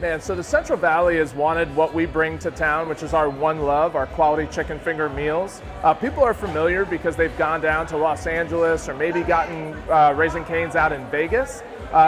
Man, so the Central Valley has wanted what we bring to town, which is our one love, our quality chicken finger meals. People are familiar because they've gone down to Los Angeles or maybe gotten Raising Cane's out in Vegas.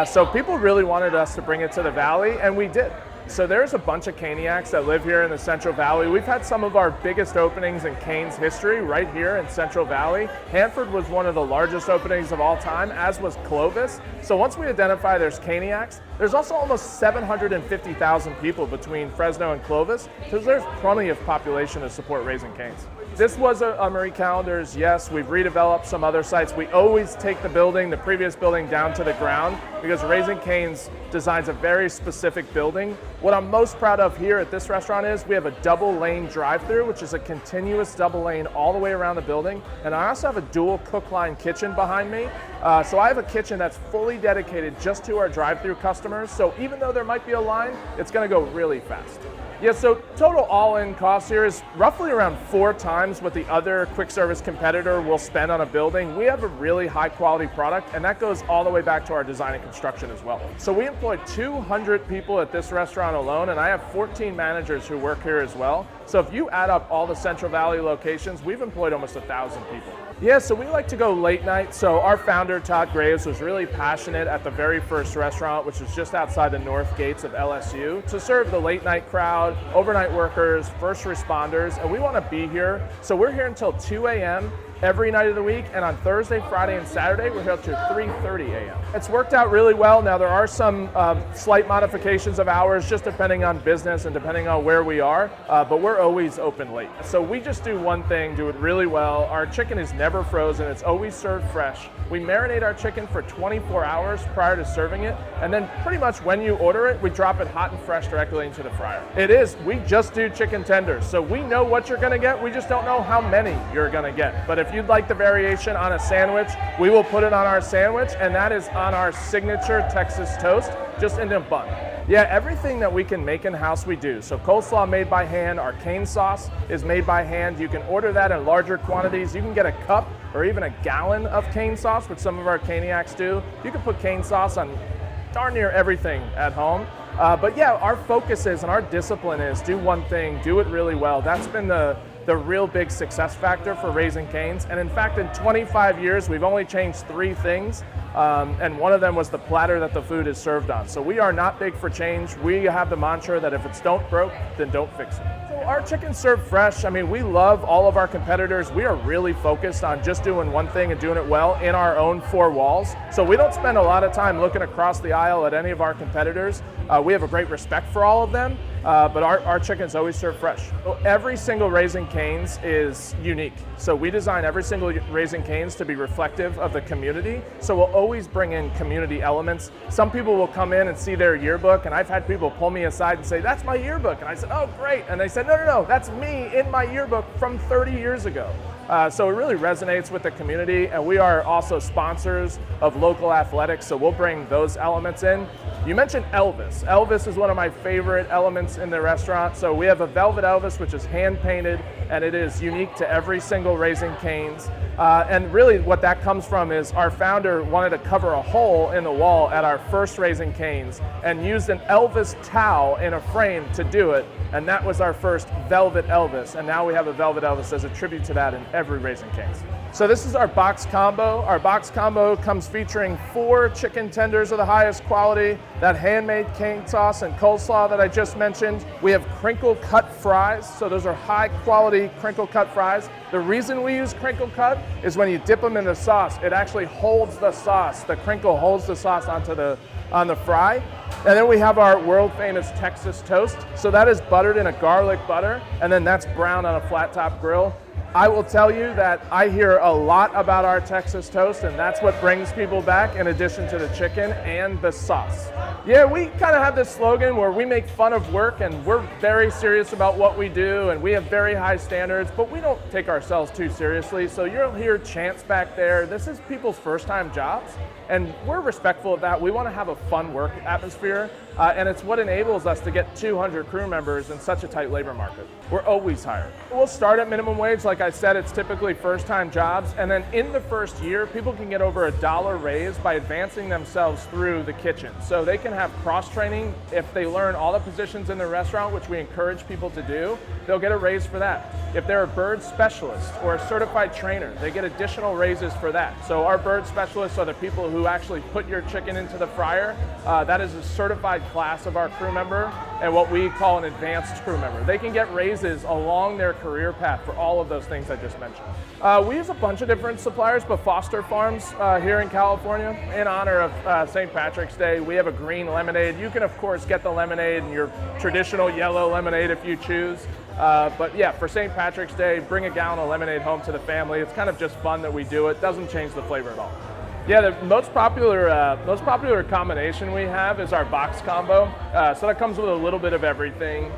So people really wanted us to bring it to the Valley, and we did. So there's a bunch of Caniacs that live here in the Central Valley. We've had some of our biggest openings in Cane's history right here in Central Valley. Hanford was one of the largest openings of all time, as was Clovis. So once we identify there's Caniacs, there's also almost 750,000 people between Fresno and Clovis, so there's plenty of population to support Raising Cane's. This was a Marie Callender's, yes. We've redeveloped some other sites. We always take the building, the previous building, down to the ground because Raising Cane's designs a very specific building. What I'm most proud of here at this restaurant is we have a double lane drive-through, which is a continuous double lane all the way around the building. And I also have a dual cook line kitchen behind me. So I have a kitchen that's fully dedicated just to our drive-through customers. So even though there might be a line, it's gonna go really fast. Yeah, so total all-in cost here is roughly around 4 times what the other quick service competitor will spend on a building. We have a really high quality product, and that goes all the way back to our design and construction as well. So we employ 200 people at this restaurant alone, and I have 14 managers who work here as well. So if you add up all the Central Valley locations, we've employed almost 1,000 people. Yeah, so we like to go late night. So our founder, Todd Graves, was really passionate at the very first restaurant, which was just outside the north gates of LSU, to serve the late night crowd, overnight workers, first responders, and we want to be here. So we're here until 2 a.m. every night of the week, and on Thursday, Friday, and Saturday, we're here up to 3:30 a.m. It's worked out really well. Now there are some slight modifications of hours, just depending on business and depending on where we are, but we're always open late. So we just do one thing, do it really well. Our chicken is never frozen, it's always served fresh. We marinate our chicken for 24 hours prior to serving it, and then pretty much when you order it, we drop it hot and fresh directly into the fryer. We just do chicken tenders, so we know what you're gonna get, we just don't know how many you're gonna get. But if you'd like the variation on a sandwich, we will put it on our sandwich, and that is on our signature Texas toast, just in a bun. Yeah, everything that we can make in-house we do. So coleslaw made by hand, our cane sauce is made by hand. You can order that in larger quantities. You can get a cup or even a gallon of cane sauce, which some of our Caniacs do. You can put cane sauce on darn near everything at home. But yeah, our focus is and our discipline is do one thing, do it really well. That's been the real big success factor for Raising Cane's. And in fact, in 25 years, we've only changed 3 things. And one of them was the platter that the food is served on. So we are not big for change. We have the mantra that if it's don't broke, then don't fix it. So our chicken's served fresh. I mean, we love all of our competitors. We are really focused on just doing one thing and doing it well in our own 4 walls. So we don't spend a lot of time looking across the aisle at any of our competitors. We have a great respect for all of them. But our chicken's always served fresh. So every single Raising Cane's is unique. So we design every single Raising Cane's to be reflective of the community. So we'll always bring in community elements. Some people will come in and see their yearbook, and I've had people pull me aside and say, "That's my yearbook." And I said, "Oh, great." And they said, No, that's me in my yearbook from 30 years ago. So it really resonates with the community, and we are also sponsors of local athletics, so we'll bring those elements in. You mentioned Elvis. Elvis is one of my favorite elements in the restaurant. So we have a Velvet Elvis, which is hand painted, and it is unique to every single Raising Cane's. And really what that comes from is our founder wanted to cover a hole in the wall at our first Raising Cane's and used an Elvis towel in a frame to do it. And that was our first Velvet Elvis. And now we have a Velvet Elvis as a tribute to that in every Raising Cane's. So this is our box combo. Our box combo comes featuring 4 chicken tenders of the highest quality, that handmade cane sauce and coleslaw that I just mentioned. We have crinkle cut fries. So those are high quality crinkle cut fries. The reason we use crinkle cut is when you dip them in the sauce, it actually holds the sauce. The crinkle holds the sauce on the fry. And then we have our world famous Texas toast. So that is buttered in a garlic butter, and then that's browned on a flat top grill. I will tell you that I hear a lot about our Texas toast, and that's what brings people back in addition to the chicken and the sauce. Yeah, we kind of have this slogan where we make fun of work, and we're very serious about what we do, and we have very high standards, but we don't take ourselves too seriously. So you'll hear chants back there. This is people's first time jobs, and we're respectful of that. We want to have a fun work atmosphere, and it's what enables us to get 200 crew members in such a tight labor market. We're always hiring. We'll start at minimum wage, like I said, it's typically first-time jobs, and then in the first year, people can get over $1 raise by advancing themselves through the kitchen. So they can have cross-training. If they learn all the positions in the restaurant, which we encourage people to do, they'll get a raise for that. If they're a bird specialist or a certified trainer, they get additional raises for that. So our bird specialists are the people who actually put your chicken into the fryer. That is a certified class of our crew member and what we call an advanced crew member. They can get raises along their career path for all of those things I just mentioned. We use a bunch of different suppliers, but Foster Farms here in California, in honor of St. Patrick's Day, we have a green lemonade. You can, of course, get the lemonade and your traditional yellow lemonade if you choose. But yeah, for St. Patrick's Day, bring a gallon of lemonade home to the family. It's kind of just fun that we do it. Doesn't change the flavor at all. Yeah, the most popular combination we have is our box combo. So that comes with a little bit of everything.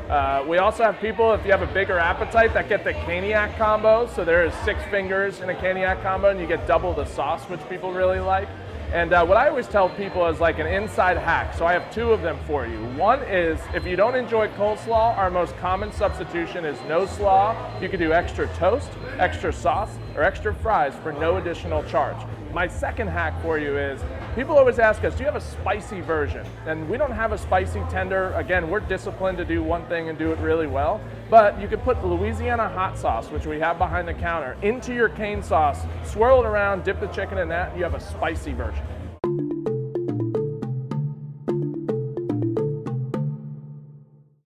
We also have people, if you have a bigger appetite, that get the caniac combo. So there is 6 fingers in a caniac combo, and you get double the sauce, which people really like. And what I always tell people is like an inside hack. So I have 2 of them for you. One is, if you don't enjoy coleslaw, our most common substitution is no slaw. You can do extra toast, extra sauce, or extra fries for no additional charge. My second hack for you is, people always ask us, do you have a spicy version? And we don't have a spicy tender. Again, we're disciplined to do one thing and do it really well. But you could put Louisiana hot sauce, which we have behind the counter, into your cane sauce, swirl it around, dip the chicken in that, and you have a spicy version.